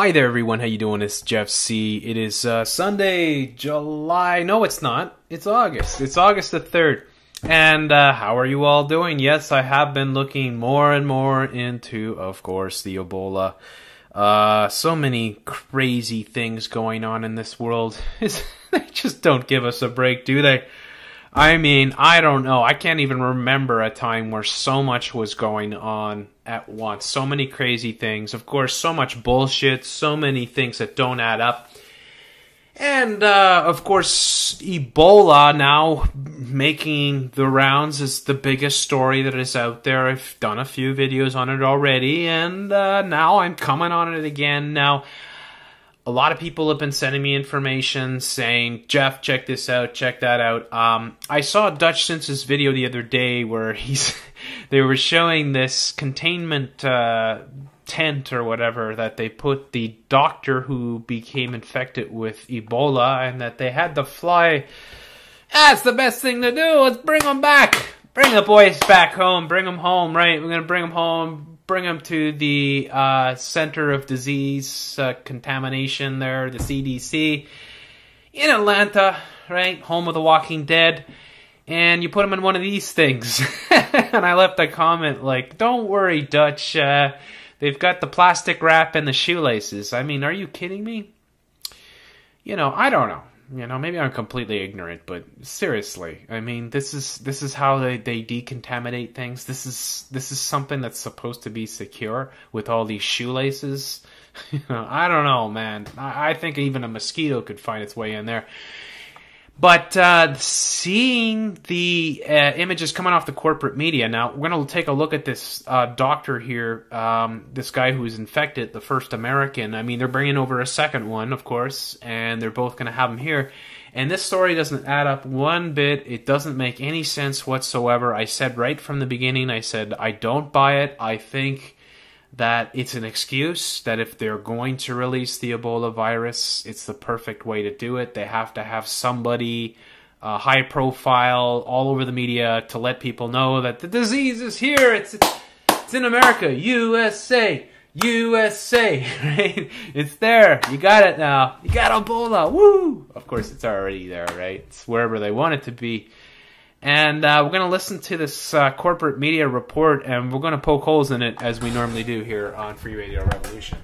Hi there everyone, how you doing? It's Jeff C. It is Sunday, July... No, it's not. It's August. It's August the 3rd. And how are you all doing? Yes, I have been looking more and more into, of course, the Ebola. So many crazy things going on in this world. They just don't give us a break, do they? I mean, I don't know. I can't even remember a time where so much was going on at once. So many crazy things. Of course, so much bullshit. So many things that don't add up. And, of course, Ebola now making the rounds is the biggest story that is out there. I've done a few videos on it already. And now I'm coming on it again. Now, a lot of people have been sending me information saying, Jeff, check this out, check that out. I saw Dutch Since's video the other day where they were showing this containment tent or whatever that they put the doctor who became infected with Ebola, and that they had to fly. That's the best thing to do. Let's bring them back. Bring the boys back home. Bring them home, right? We're going to bring them home. Bring them to the Center of Disease Contamination there, the CDC, in Atlanta, right? Home of the Walking Dead. And you put them in one of these things. And I left a comment like, don't worry, Dutch. They've got the plastic wrap and the shoelaces. I mean, are you kidding me? You know, I don't know. You know, maybe I'm completely ignorant, but seriously, I mean, this is how they decontaminate things. This is something that's supposed to be secure with all these shoelaces. You know, I don't know, man. I think even a mosquito could find its way in there. But seeing the images coming off the corporate media, now we're going to take a look at this doctor here, this guy who's infected, the first American. I mean, they're bringing over a second one, of course, and they're both going to have him here. And this story doesn't add up one bit. It doesn't make any sense whatsoever. I said right from the beginning, I said, I don't buy it. I think that it's an excuse, that if they're going to release the Ebola virus, it's the perfect way to do it. They have to have somebody high profile all over the media to let people know that the disease is here. It's in America, USA, USA, right? It's there. You got it now. You got Ebola. Woo! Of course, it's already there, right? It's wherever they want it to be. And we're going to listen to this corporate media report, and we're going to poke holes in it as we normally do here on Free Radio Revolution.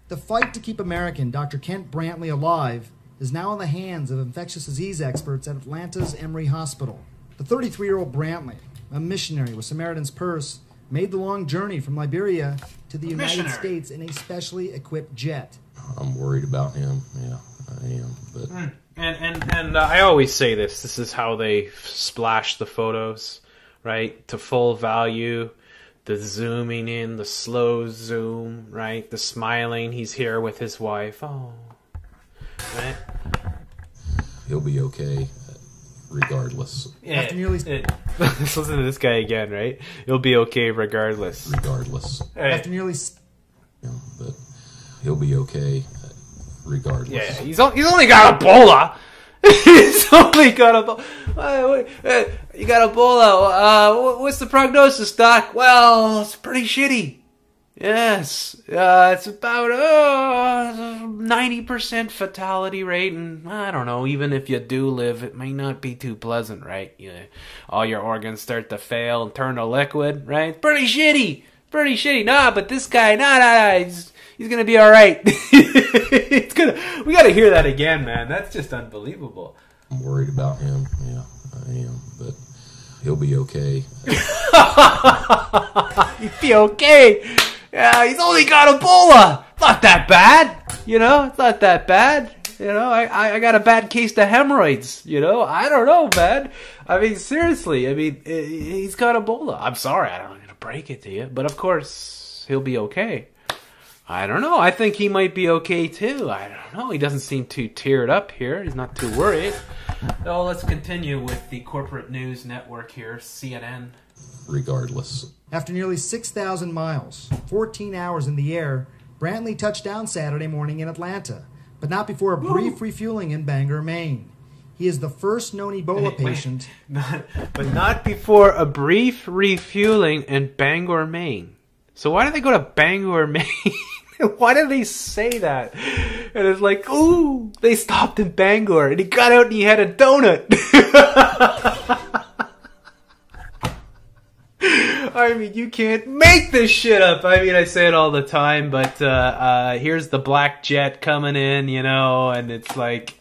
The fight to keep American Dr. Kent Brantly alive is now in the hands of infectious disease experts at Atlanta's Emory Hospital. The 33-year-old Brantly, a missionary with Samaritan's Purse, made the long journey from Liberia to the United States in a specially equipped jet. I'm worried about him, yeah, I am, but... And I always say this. This is how they splash the photos, right? To full value, the zooming in, the slow zoom, right? The smiling. He's here with his wife. Oh, right. He'll be okay, regardless. Yeah. Let's listen to this guy again, right? He'll be okay regardless. Regardless. Right. After nearly... Yeah, but he'll be okay. Regardless. Yeah, he's only got Ebola. He's only got Ebola. You got Ebola. What's the prognosis, Doc? Well, it's pretty shitty. Yes, it's about 90% fatality rate, and I don't know. Even if you do live, it may not be too pleasant, right? All your organs start to fail and turn to liquid, right? Pretty shitty. Pretty shitty. Nah, but this guy, nah. He's gonna be all right. We gotta hear that again, man. That's just unbelievable. I'm worried about him. Yeah, I am, but he'll be okay. He'll be okay. Yeah, he's only got Ebola. Not that bad. You know, it's not that bad. You know, I got a bad case of hemorrhoids. You know, I don't know, man. I mean, seriously. I mean, he's got Ebola. I'm sorry, I don't want to break it to you, but of course he'll be okay. I don't know. I think he might be okay too. I don't know. He doesn't seem too teared up here. He's not too worried. So let's continue with the corporate news network here, CNN. Regardless. After nearly 6,000 miles, 14 hours in the air, Brantly touched down Saturday morning in Atlanta, but not before a brief refueling in Bangor, Maine. He is the first known Ebola patient. But not before a brief refueling in Bangor, Maine. So why did they go to Bangor, Maine? Why did they say that? And it's like, ooh, they stopped in Bangor, and he got out and he had a donut. I mean, you can't make this shit up. I mean, I say it all the time, but here's the black jet coming in, you know, and it's like,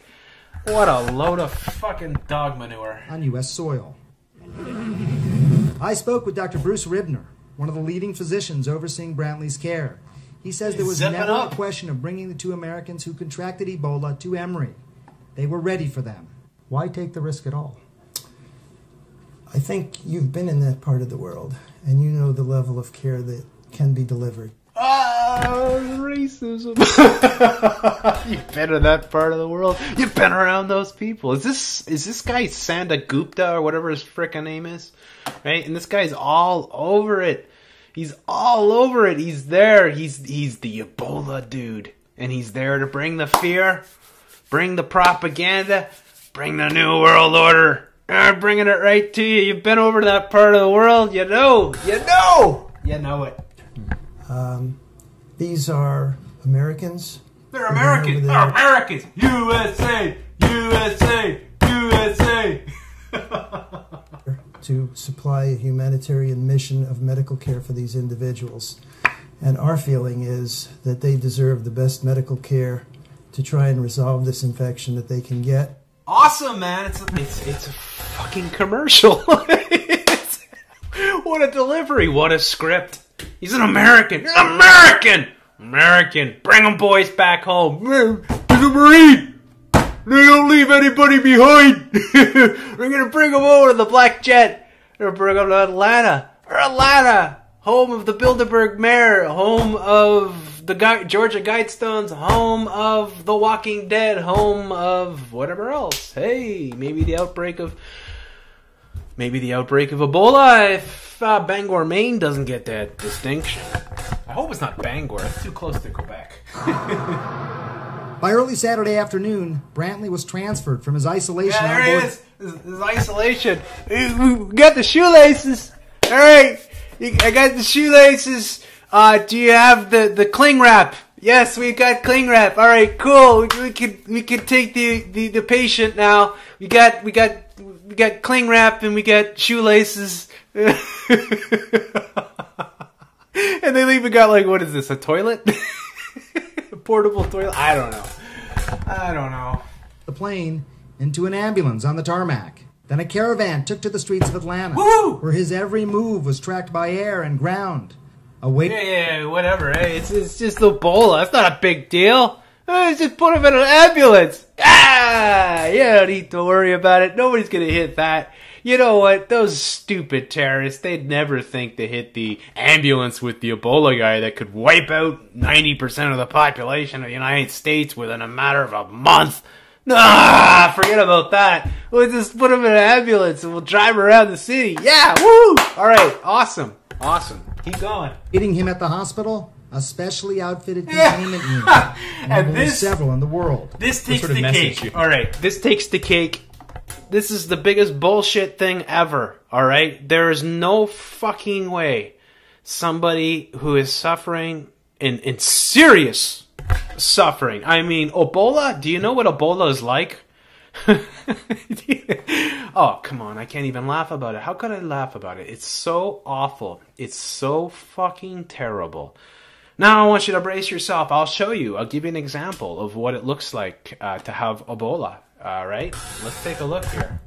what a load of fucking dog manure. On U.S. soil. I spoke with Dr. Bruce Ribner, one of the leading physicians overseeing Brantly's care. He says there was never a question of bringing the two Americans who contracted Ebola to Emory. They were ready for them. Why take the risk at all? I think you've been in that part of the world, and you know the level of care that can be delivered. Oh, racism. You've been in that part of the world. You've been around those people. Is this guy Sanda Gupta or whatever his frickin' name is? Right? And this guy's all over it. He's all over it. He's there. He's the Ebola dude. And he's there to bring the fear, bring the propaganda, bring the new world order. I'm bringing it right to you. You've been over to that part of the world. You know it. These are Americans. They're Americans. They're Americans. USA, USA, USA. To supply a humanitarian mission of medical care for these individuals. And our feeling is that they deserve the best medical care to try and resolve this infection that they can get. Awesome, man. It's a fucking commercial. What a delivery. What a script. He's an American. He's an American. American. Bring them boys back home. He's a Marine. They don't leave anybody behind. We're going to bring them over to the Black Jet. We're going to bring them to Atlanta. Or Atlanta. Home of the Bilderberg Mayor. Home of the Georgia Guidestones. Home of The Walking Dead. Home of whatever else. Hey, maybe the outbreak of Ebola if Bangor, Maine doesn't get that distinction. I hope it's not Bangor. It's too close to Quebec. By early Saturday afternoon, Brantly was transferred from his isolation on board. Yeah, there he is. His isolation. We got the shoelaces. All right. I got the shoelaces. Do you have the cling wrap? Yes, we've got cling wrap. All right, cool. We can take the patient now. We got cling wrap and we got shoelaces. And they even got, like, what is this, a toilet? A portable toilet? I don't know. The plane into an ambulance on the tarmac. Then a caravan took to the streets of Atlanta, where his every move was tracked by air and ground. Yeah, whatever. Hey, it's just Ebola. It's not a big deal. Just put him in an ambulance. You don't need to worry about it. Nobody's gonna hit that. You know what? Those stupid terrorists, they'd never think to hit the ambulance with the Ebola guy that could wipe out 90% of the population of the United States within a matter of a month. Forget about that. We'll just put him in an ambulance and we'll drive around the city. Yeah, woo! Alright, awesome. Keep going. Hitting him at the hospital, a specially outfitted containment unit. And this several in the world. This takes the cake. Alright, this takes the cake. This is the biggest bullshit thing ever, alright? There is no fucking way somebody who is suffering in serious suffering. I mean, Ebola? Do you know what Ebola is like? Oh, come on. I can't even laugh about it. How could I laugh about it? It's so awful. It's so fucking terrible. Now I want you to brace yourself. I'll show you. I'll give you an example of what it looks like to have Ebola. All right? Let's take a look here.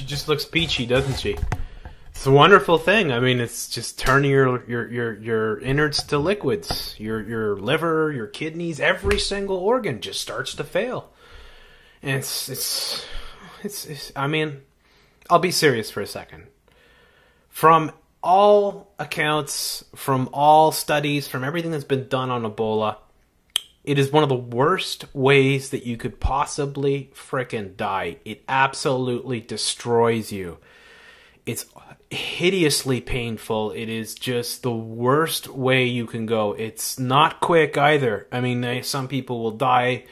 She just looks peachy, doesn't she? It's a wonderful thing. I mean, it's just turning your innards to liquids. Your liver, your kidneys, every single organ just starts to fail. And it's I mean, I'll be serious for a second. From all accounts, from all studies, from everything that's been done on Ebola, it is one of the worst ways that you could possibly frickin' die. It absolutely destroys you. It's hideously painful. It is just the worst way you can go. It's not quick either. I mean, some people will die.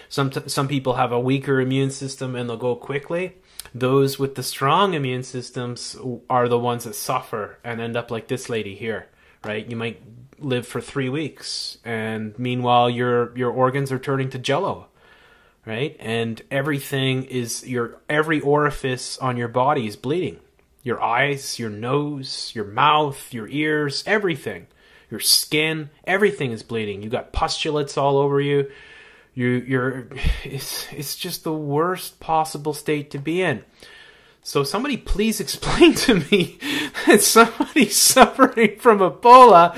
Some people have a weaker immune system and they'll go quickly. Those with the strong immune systems are the ones that suffer and end up like this lady here, right? You might live for 3 weeks, and meanwhile your organs are turning to jello, right? And everything is every orifice on your body is bleeding. Your eyes, your nose, your mouth, your ears, everything. Your skin, everything is bleeding. You got pustulates all over you. It's just the worst possible state to be in. So somebody please explain to me that somebody suffering from Ebola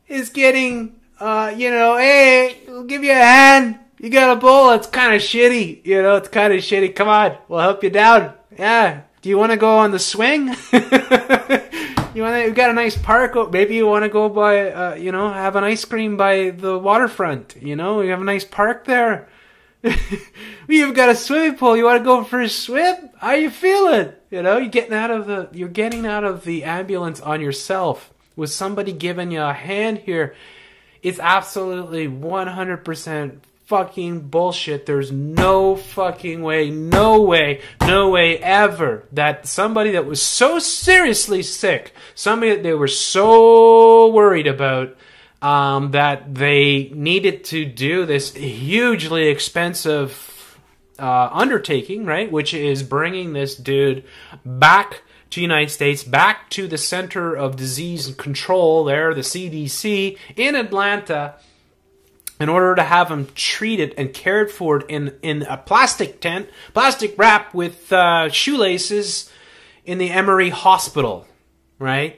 is getting, hey, we'll give you a hand. You got Ebola. It's kind of shitty. It's kind of shitty. Come on, we'll help you down. Yeah. Do you want to go on the swing? You got a nice park. Maybe you want to go by, have an ice cream by the waterfront. You have a nice park there. You've got a swimming pool. You want to go for a swim? How you feeling? You're getting out of the ambulance on yourself with somebody giving you a hand here. It's absolutely 100% fucking bullshit. There's no fucking way, no way ever that somebody that was so seriously sick, somebody that they were so worried about, that they needed to do this hugely expensive undertaking, right? Which is bringing this dude back to the United States, back to the Center of Disease Control there, the CDC, in Atlanta, in order to have him treated and cared for in a plastic tent, plastic wrap with shoelaces in the Emory Hospital, right?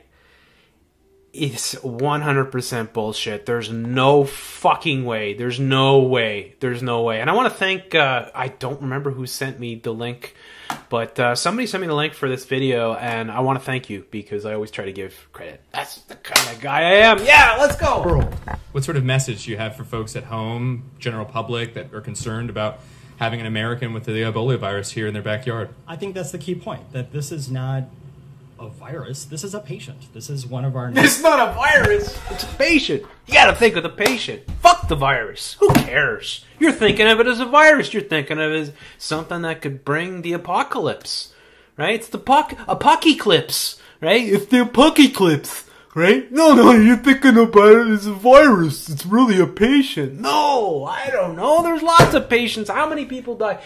It's 100% bullshit. There's no fucking way. There's no way. There's no way. And I want to thank, I don't remember who sent me the link, but somebody sent me the link for this video, and I want to thank you because I always try to give credit. That's the kind of guy I am. Yeah, let's go. What sort of message do you have for folks at home, general public, that are concerned about having an American with the Ebola virus here in their backyard? I think that's the key point, that this is not a virus. This is a patient. This is one of our... It's not a virus. It's a patient. You gotta think of the patient. Fuck the virus. Who cares? You're thinking of it as a virus. You're thinking of it as something that could bring the apocalypse, right? It's the apocalypse, right? It's the apocalypse, right? No, you're thinking about it as a virus. It's really a patient. No, I don't know. There's lots of patients. How many people die?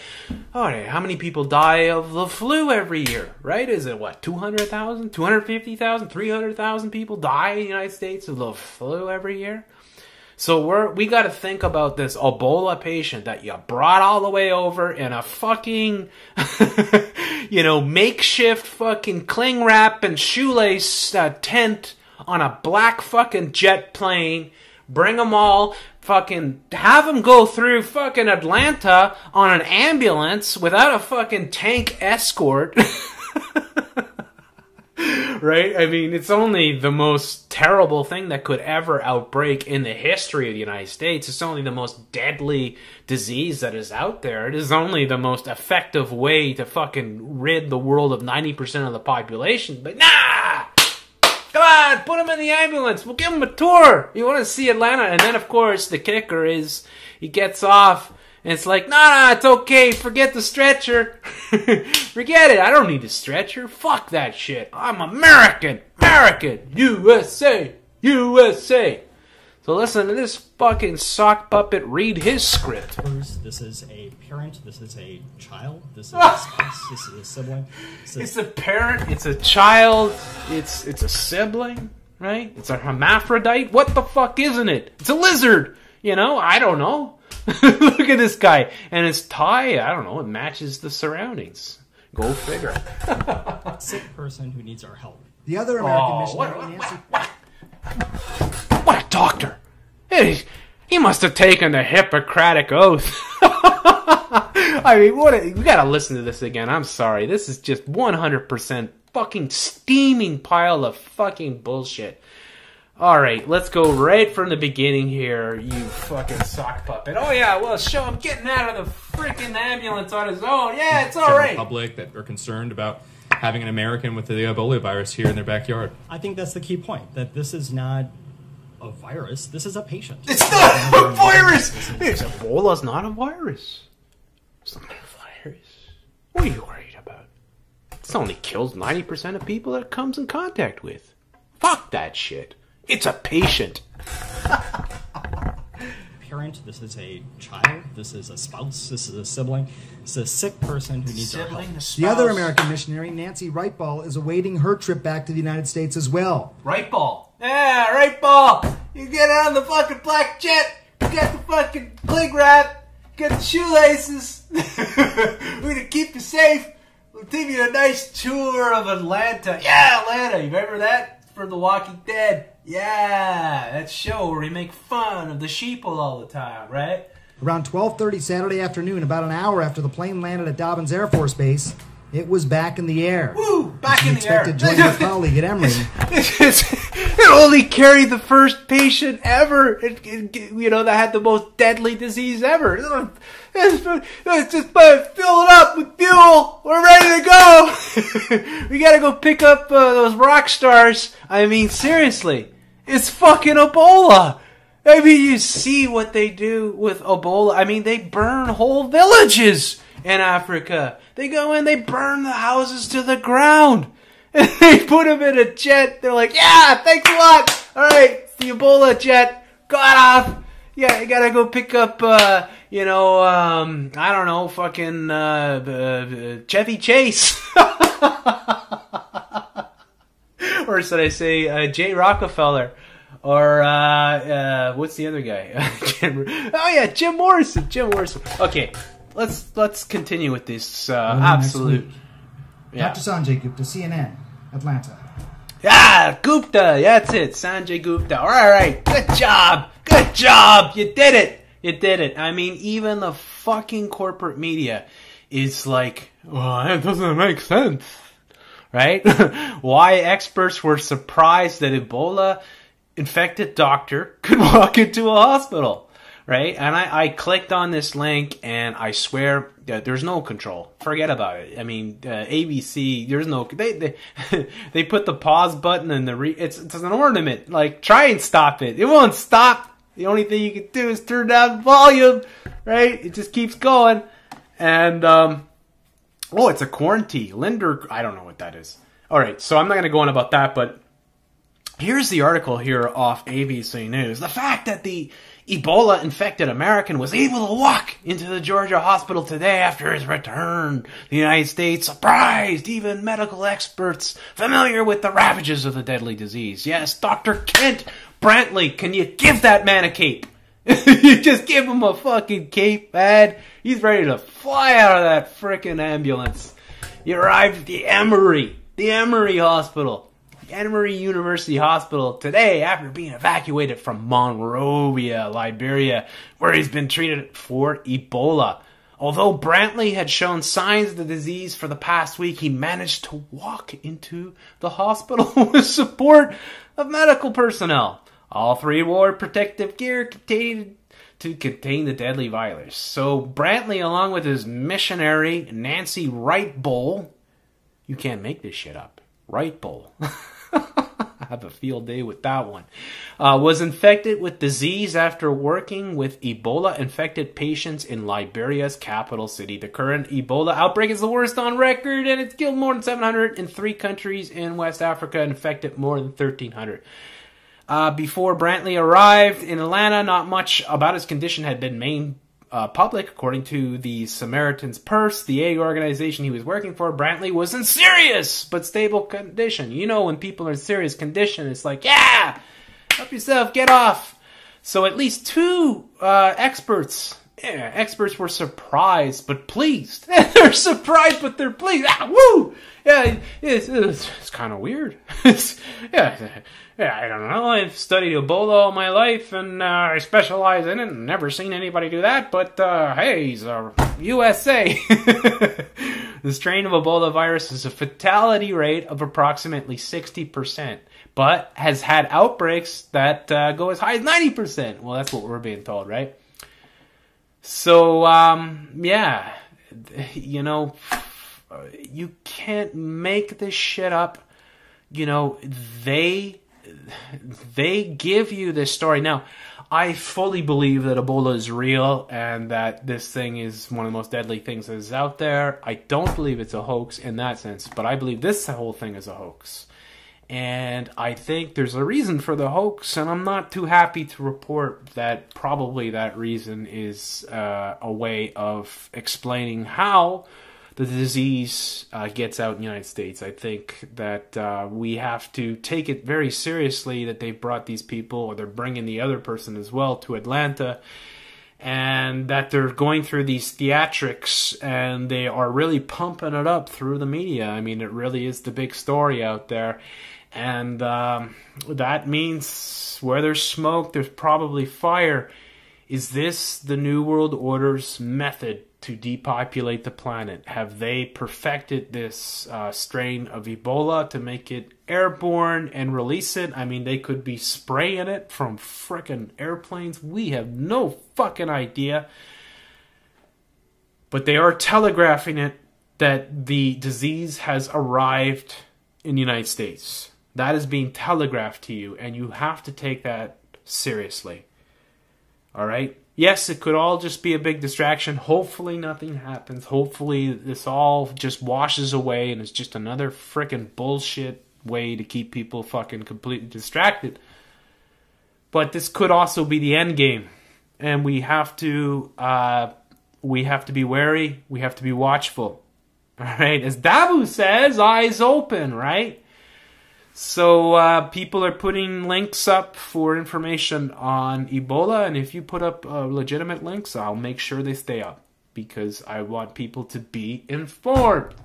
How many people die of the flu every year, right? Is it, 200,000, 250,000, 300,000 people die in the United States of the flu every year? So we got to think about this Ebola patient that you brought all the way over in a fucking, makeshift fucking cling wrap and shoelace tent on a black fucking jet plane. Bring them all, fucking have them go through fucking Atlanta on an ambulance without a fucking tank escort. Right? I mean, it's only the most terrible thing that could ever outbreak in the history of the United States. It's only the most deadly disease that is out there. It is only the most effective way to fucking rid the world of 90% of the population. But nah! Come on, put him in the ambulance. We'll give him a tour. You want to see Atlanta? And then, of course, the kicker is he gets off, and it's like, nah, it's okay. Forget the stretcher. Forget it. I don't need a stretcher. Fuck that shit. I'm American. USA. So listen to this fucking sock puppet read his script. This is a parent. This is a child. This is a spouse. This is a sibling. It's a parent. It's a child. It's a sibling, right? It's a hermaphrodite. What the fuck isn't it? It's a lizard. I don't know. Look at this guy. And his tie, I don't know, it matches the surroundings. Go figure. Sick person who needs our help. The other American missionary, Nancy. What a doctor! He must have taken the Hippocratic Oath. I mean, we gotta listen to this again. I'm sorry. This is just 100% fucking steaming pile of fucking bullshit. Alright, let's go right from the beginning here, you fucking sock puppet. Oh yeah, well, show him getting out of the freaking ambulance on his own. Yeah, it's alright. General public that are concerned about having an American with the Ebola virus here in their backyard. I think that's the key point, that this is not a virus, this is a patient. It's not a virus! Ebola's not a virus. It's not a virus. What are you worried about? It only kills 90% of people that it comes in contact with. Fuck that shit. It's a patient. Parent, this is a child, this is a spouse, this is a sibling, this is a sick person who needs our help. The other American missionary, Nancy Wrightball, is awaiting her trip back to the United States as well. Wrightball. Yeah, Wrightball. You get on the fucking black jet. You got the fucking cling wrap. You got the shoelaces. We're gonna keep you safe. We'll give you a nice tour of Atlanta. Yeah, Atlanta. You remember that? For The Walking Dead. Yeah, that show where we make fun of the sheeple all the time, right? Around 12:30 Saturday afternoon, about an hour after the plane landed at Dobbins Air Force Base, it was back in the air. Woo! Back in the air. Expected to join your colleague at Emory. It only carried the first patient ever, that had the most deadly disease ever. Let's just fill it up with fuel. We're ready to go. We gotta go pick up those rock stars. I mean, seriously, it's fucking Ebola. I mean, you see what they do with Ebola. I mean, they burn whole villages in Africa. They go in, they burn the houses to the ground. And they put them in a jet. They're like, yeah, thanks a lot. All right, it's the Ebola jet. Got off. Yeah, you gotta go pick up, I don't know, fucking Chevy Chase. Or should I say Jay Rockefeller. Or, what's the other guy? Oh yeah, Jim Morrison. Okay, let's continue with this absolute... Yeah. Dr. Sanjay Gupta, CNN, Atlanta. Yeah, Gupta, that's it, Sanjay Gupta. All right, good job, you did it. I mean, even the fucking corporate media is like, well, that doesn't make sense, right? Why experts were surprised that Ebola infected doctor could walk into a hospital, right? And I clicked on this link, and I swear that there's no control. Forget about it. I mean, ABC, there's no... They put the pause button and it's an ornament. Like, try and stop it. It won't stop. The only thing you can do is turn down the volume, right? It just keeps going. And, it's a quarantine. Linder, I don't know what that is. All right, so I'm not going to go on about that, but here's the article here off ABC News. The fact that the Ebola-infected American was able to walk into the Georgia hospital today after his return to the United States surprised even medical experts familiar with the ravages of the deadly disease. Yes, Dr. Kent Brantly, can you give that man a cape? You just give him a fucking cape, man. He's ready to fly out of that frickin' ambulance. He arrived at the Emory Hospital. Emory University Hospital today after being evacuated from Monrovia, Liberia, where he's been treated for Ebola. Although Brantly had shown signs of the disease for the past week, he managed to walk into the hospital with support of medical personnel. All three wore protective gear to contain the deadly virus. So Brantly, along with his missionary Nancy Wrightball, you can't make this shit up. Wrightball. I have a field day with that one. Was infected with disease after working with Ebola-infected patients in Liberia's capital city. The current Ebola outbreak is the worst on record, and it's killed more than 700 in 3 countries in West Africa, and infected more than 1,300. Before Brantly arrived in Atlanta, not much about his condition had been made public. According to the Samaritan's Purse, the aid organization he was working for, Brantly was in serious but stable condition. You know, when people are in serious condition, it's like, yeah, help yourself, get off. So at least 2 experts Yeah, experts were surprised but pleased. They're surprised but they're pleased. Ah, woo! Yeah, it's kind of weird. Yeah, I don't know. I've studied Ebola all my life and I specialize in it and never seen anybody do that. But hey, he's USA. The strain of Ebola virus has a fatality rate of approximately 60%, but has had outbreaks that go as high as 90%. Well, that's what we're being told, right? So, yeah, you know, you can't make this shit up. You know, they give you this story. Now, I fully believe that Ebola is real and that this thing is one of the most deadly things that is out there. I don't believe it's a hoax in that sense, but I believe this whole thing is a hoax. And I think there's a reason for the hoax, and I'm not too happy to report that probably that reason is a way of explaining how the disease gets out in the United States. I think that we have to take it very seriously that they've brought these people, or they're bringing the other person as well, to Atlanta, and that they're going through these theatrics, and they are really pumping it up through the media. I mean, it really is the big story out there. And that means where there's smoke, there's probably fire. Is this the New World Order's method to depopulate the planet? Have they perfected this strain of Ebola to make it airborne and release it? I mean, they could be spraying it from frickin' airplanes. We have no fucking idea. But they are telegraphing it that the disease has arrived in the United States. That is being telegraphed to you, and you have to take that seriously. Alright? Yes, it could all just be a big distraction. Hopefully nothing happens. Hopefully this all just washes away and it's just another frickin' bullshit way to keep people fucking completely distracted. But this could also be the end game. And we have to be wary. We have to be watchful. Alright? As Dabu says, eyes open, right? So people are putting links up for information on Ebola, and if you put up legitimate links, I'll make sure they stay up, because I want people to be informed.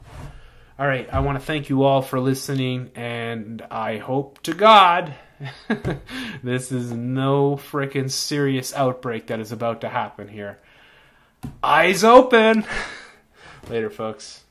All right, I want to thank you all for listening, and I hope to God this is no frickin' serious outbreak that is about to happen here. Eyes open! Later, folks.